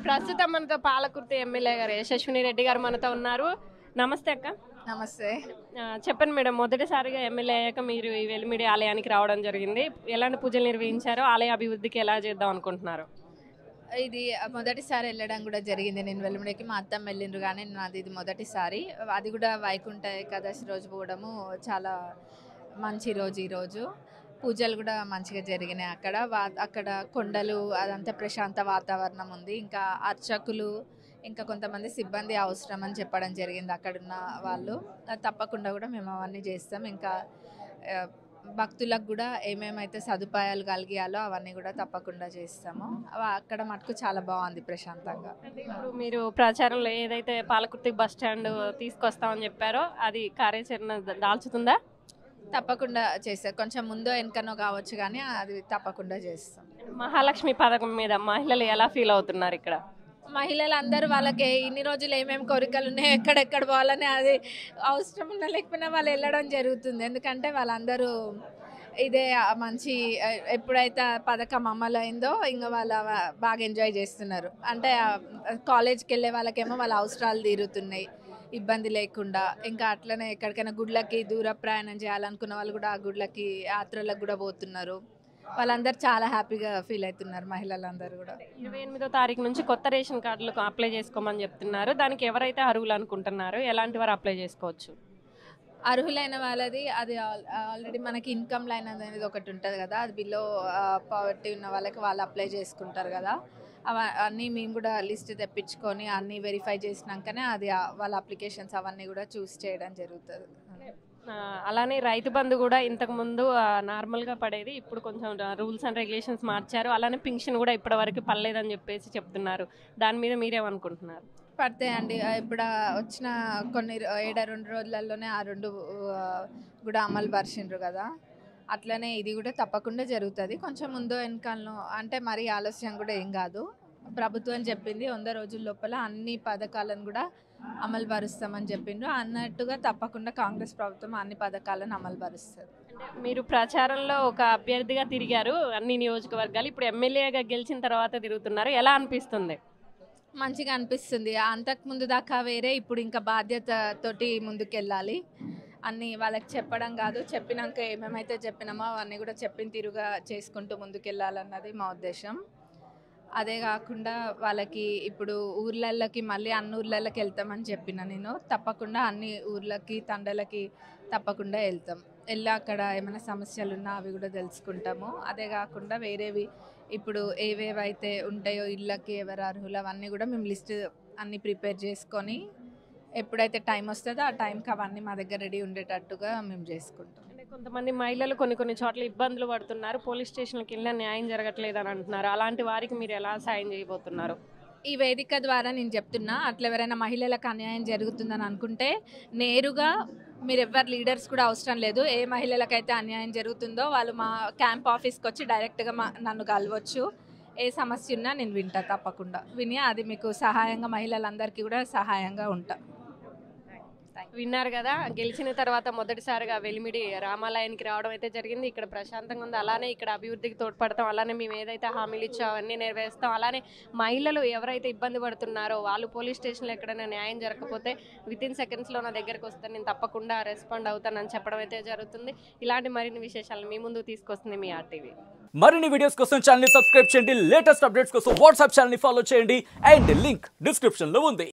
ప్రస్తుతం మనతో పాలకుర్తి ఎమ్మెల్యే గారు యశస్విని రెడ్డి గారు మనతో ఉన్నారు. నమస్తే అక్క. నమస్తే. చెప్పండి మేడం, మొదటిసారిగా ఎమ్మెల్యే అయ్యాక మీరు ఈ వెలిమిడి ఆలయానికి రావడం జరిగింది. ఎలాంటి పూజలు నిర్వహించారో, ఆలయ అభివృద్ధికి ఎలా చేద్దాం అనుకుంటున్నారు? ఇది మొదటిసారి వెళ్ళడం కూడా జరిగింది. నేను వెల్లుమిడికి మా అత్తమ్మ వెళ్ళిండ్రు, కానీ నాది ఇది మొదటిసారి. అది కూడా వైకుంఠ ఏకాదశి రోజు పోవడము చాలా మంచి రోజు. ఈరోజు పూజలు కూడా మంచిగా జరిగినాయి. అక్కడ కొండలు, అదంతా ప్రశాంత వాతావరణం ఉంది. ఇంకా అర్చకులు, ఇంకా కొంతమంది సిబ్బంది అవసరం అని చెప్పడం జరిగింది అక్కడున్న వాళ్ళు. తప్పకుండా కూడా మేము అవన్నీ చేస్తాం. ఇంకా భక్తులకు కూడా ఏమేమైతే సదుపాయాలు కలిగాలో అవన్నీ కూడా తప్పకుండా చేస్తాము. అక్కడ మటుకు చాలా బాగుంది, ప్రశాంతంగా. ఇప్పుడు మీరు ప్రచారంలో ఏదైతే పాలకుర్తి బస్ స్టాండ్ తీసుకొస్తామని చెప్పారో అది కార్యాచరణ దాల్చుతుందా? తప్పకుండా చేస్తాం. కొంచెం ముందో వెనకనో కావచ్చు, కానీ అది తప్పకుండా చేస్తాం. మహాలక్ష్మి పథకం మీద మహిళలు ఎలా ఫీల్ అవుతున్నారు? ఇక్కడ మహిళలు అందరూ వాళ్ళకి ఇన్ని రోజులు ఏమేమి కోరికలు ఉన్నాయో, ఎక్కడెక్కడ పోవాలని, అది అవసరం ఉన్నా లేకపోయినా వాళ్ళు వెళ్ళడం జరుగుతుంది. ఎందుకంటే వాళ్ళందరూ ఇదే మంచి, ఎప్పుడైతే పథకం అమలు అయిందో ఇంకా వాళ్ళు బాగా ఎంజాయ్ చేస్తున్నారు. అంటే కాలేజ్కి వెళ్ళే వాళ్ళకేమో వాళ్ళ అవసరాలు తీరుతున్నాయి ఇబ్బంది లేకుండా. ఇంకా అట్లనే ఎక్కడికైనా గుడ్లకి దూర ప్రయాణం చేయాలనుకున్న వాళ్ళు కూడా ఆ గుడ్లకి యాత్రలకు కూడా పోతున్నారు. వాళ్ళందరూ చాలా హ్యాపీగా ఫీల్ అవుతున్నారు, మహిళలందరూ కూడా. 28వ తారీఖు నుంచి కొత్త రేషన్ కార్డులకు అప్లై చేసుకోమని చెప్తున్నారు. దానికి ఎవరైతే అర్హులు అనుకుంటున్నారో ఎలాంటి వారు అప్లై చేసుకోవచ్చు? అర్హులైన వాళ్ళది అది ఆల్రెడీ మనకి ఇన్కమ్ లైన్ అనేది ఒకటి ఉంటుంది కదా, అది బిలో పావర్టీ ఉన్న వాళ్ళకి వాళ్ళు అప్లై చేసుకుంటారు కదా. అన్నీ మేము కూడా లిస్ట్ తెప్పించుకొని అన్నీ వెరిఫై చేసినాకనే అది వాళ్ళ అప్లికేషన్స్ అవన్నీ కూడా చూస్ చేయడం జరుగుతుంది. అలానే రైతు బంధు కూడా ఇంతకుముందు నార్మల్గా పడేది, ఇప్పుడు కొంచెం రూల్స్ అండ్ రెగ్యులేషన్స్ మార్చారు. అలానే పింఛన్ కూడా ఇప్పటి వరకు పడలేదని చెప్పేసి చెప్తున్నారు. దాని మీద మీరేమనుకుంటున్నారు? పడతాయండి. ఇప్పుడు వచ్చిన కొన్ని 2 రోజులలోనే ఆ 2 కూడా అమలు పరిచిండ్రు కదా. అట్లనే ఇది కూడా తప్పకుండా జరుగుతుంది. కొంచెం ముందో వెనకాలను అంటే మరీ ఆలస్యం కూడా ఏం కాదు. ప్రభుత్వం చెప్పింది 100 రోజుల లోపల అన్ని పథకాలను కూడా అమలు పరుస్తామని చెప్పిండ్రు. అన్నట్టుగా తప్పకుండా కాంగ్రెస్ ప్రభుత్వం అన్ని పథకాలను అమలు పరుస్తుంది. మీరు ప్రచారంలో ఒక అభ్యర్థిగా తిరిగారు అన్ని నియోజకవర్గాలు, ఇప్పుడు ఎమ్మెల్యేగా గెలిచిన తర్వాత తిరుగుతున్నారు. ఎలా అనిపిస్తుంది? మంచిగా అనిపిస్తుంది. అంతకుముందు దాకా వేరే, ఇప్పుడు ఇంకా బాధ్యతతోటి ముందుకెళ్ళాలి. అన్నీ వాళ్ళకి చెప్పడం కాదు, చెప్పినాక ఏమేమైతే చెప్పినామో అవన్నీ కూడా చెప్పిన తీరుగా చేసుకుంటూ ముందుకెళ్ళాలన్నది మా ఉద్దేశం. అదే కాకుండా వాళ్ళకి ఇప్పుడు ఊర్లకి మళ్ళీ అన్ని ఊర్లకి వెళ్తామని చెప్పిన నేను. తప్పకుండా అన్ని ఊర్లకి తండలకి తప్పకుండా వెళ్తాం. వెళ్ళి అక్కడ ఏమైనా సమస్యలు ఉన్నా అవి కూడా తెలుసుకుంటాము. అదే కాకుండా వేరేవి ఇప్పుడు ఏవేవైతే ఉంటాయో ఇళ్ళకి ఎవరు అర్హులు అవన్నీ కూడా మేము లిస్ట్ అన్నీ ప్రిపేర్ చేసుకొని ఎప్పుడైతే టైం వస్తుందో ఆ టైంకి అవన్నీ మా దగ్గర రెడీ ఉండేటట్టుగా మేము చేసుకుంటాం. అంటే కొంతమంది మహిళలు కొన్ని చోట్ల ఇబ్బందులు పడుతున్నారు, పోలీస్ స్టేషన్కి వెళ్ళినా న్యాయం జరగట్లేదు అని అంటున్నారు. అలాంటి వారికి మీరు ఎలా సాయం చేయబోతున్నారు? ఈ వేదిక ద్వారా నేను చెప్తున్నా, అట్లా ఎవరైనా మహిళలకు అన్యాయం జరుగుతుందని అనుకుంటే నేరుగా మీరు ఎవరు లీడర్స్ కూడా అవసరం లేదు. ఏ మహిళలకైతే అన్యాయం జరుగుతుందో వాళ్ళు మా క్యాంప్ ఆఫీస్కి వచ్చి డైరెక్ట్గా నన్ను కలవచ్చు. ఏ సమస్య ఉన్నా నేను వింటా, తప్పకుండా విని అది మీకు సహాయంగా, మహిళలందరికీ కూడా సహాయంగా ఉంటా. విన్నారు కదా, గెలిచిన తర్వాత మొదటిసారిగా వెలిమిడి రామాలయానికి రావడం అయితే జరిగింది. ఇక్కడ ప్రశాంతంగా ఉంది. అలానే ఇక్కడ అభివృద్ధికి తోడ్పడతాం, అలానే మేము ఏదైతే హామీలు ఇచ్చామో అవన్నీ నెరవేరుస్తాం. అలానే మహిళలు ఎవరైతే ఇబ్బంది పడుతున్నారో వాళ్ళు పోలీస్ స్టేషన్లో ఎక్కడైనా న్యాయం జరగకపోతే వితిన్ సెకండ్స్లో నా దగ్గరకు వస్తే నేను తప్పకుండా రెస్పాండ్ అవుతానని చెప్పడం అయితే జరుగుతుంది. ఇలాంటి మరిన్ని విశేషాలు మీ ముందు తీసుకొస్తుంది మీ RTV. మరిన్ని వీడియోస్ కోసం ఛానల్ ని సబ్స్క్రైబ్ చేయండి. లేటెస్ట్ అప్డేట్స్ కోసం వాట్సాప్ ఛానల్ ని ఫాలో చేయండి. అండ్ లింక్ డిస్క్రిప్షన్ లో ఉంది.